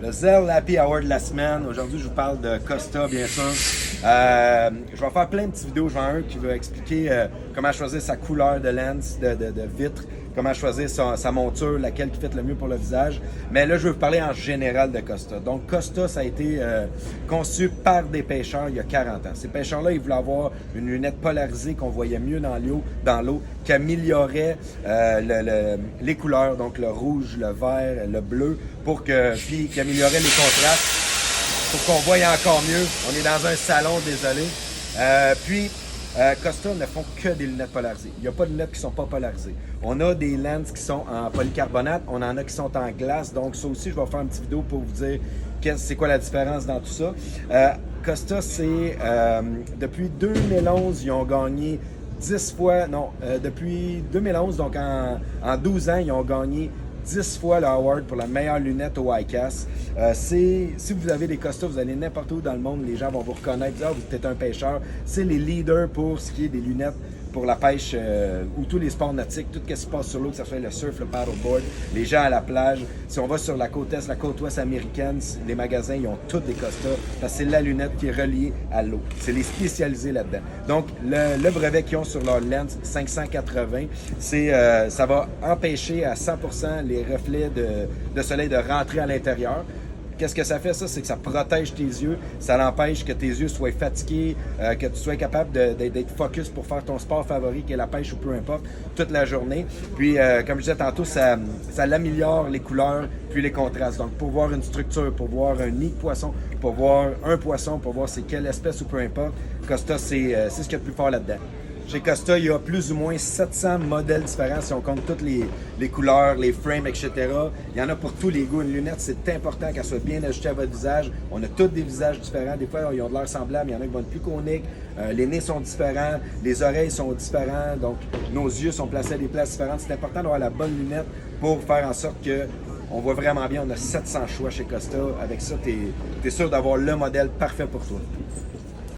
Le Zelle Happy Hour de la semaine. Aujourd'hui, je vous parle de Costa, bien sûr. Je vais faire plein de petites vidéos. J'en ai un qui va expliquer comment choisir sa couleur de lens, de vitre, comment choisir sa monture, laquelle qui fait le mieux pour le visage. Mais là, je vais vous parler en général de Costa. Donc, Costa, ça a été conçu par des pêcheurs il y a 40 ans. Ces pêcheurs-là, ils voulaient avoir une lunette polarisée qu'on voyait mieux dans l'eau, qui améliorait les couleurs, donc le rouge, le vert, le bleu, puis qui améliorait les contrastes pour qu'on voie encore mieux. On est dans un salon, désolé. Costa ne font que des lunettes polarisées. Il n'y a pas de lunettes qui ne sont pas polarisées. On a des lenses qui sont en polycarbonate, on en a qui sont en glace. Donc ça aussi, je vais faire une petite vidéo pour vous dire c'est quoi la différence dans tout ça. Costa, depuis 2011, ils ont gagné 10 fois, depuis 2011, donc en 12 ans, ils ont gagné 10 fois le award pour la meilleure lunette au ICAST. Si vous avez des Costa, vous allez n'importe où dans le monde, les gens vont vous reconnaître, vous êtes un pêcheur. C'est les leaders pour ce qui est des lunettes pour la pêche ou tous les sports nautiques, tout ce qui se passe sur l'eau, que ce soit le surf, le paddleboard, les gens à la plage. Si on va sur la côte est, la côte ouest américaine, les magasins, ils ont tous des Costa, parce que c'est la lunette qui est reliée à l'eau. C'est les spécialisés là-dedans. Donc, le brevet qu'ils ont sur leur lens 580, ça va empêcher à 100% les reflets de soleil de rentrer à l'intérieur. Qu'est-ce que ça fait, ça? C'est que ça protège tes yeux, ça l'empêche que tes yeux soient fatigués, que tu sois capable d'être focus pour faire ton sport favori, qui est la pêche ou peu importe, toute la journée. Puis, comme je disais tantôt, ça l'améliore les couleurs, puis les contrastes. Donc, pour voir une structure, pour voir un nid de poisson, pour voir un poisson, pour voir c'est quelle espèce ou peu importe, Costa, c'est ce qu'il y a de plus fort là-dedans. Chez Costa, il y a plus ou moins 700 modèles différents si on compte toutes les couleurs, les frames, etc. Il y en a pour tous les goûts. Une lunette, c'est important qu'elle soit bien ajustée à votre visage. On a tous des visages différents. Des fois, ils ont de l'air semblables. Il y en a qui vont être plus coniques. Les nez sont différents. Les oreilles sont différents. Donc, nos yeux sont placés à des places différentes. C'est important d'avoir la bonne lunette pour faire en sorte que on voit vraiment bien. On a 700 choix chez Costa. Avec ça, tu es sûr d'avoir le modèle parfait pour toi.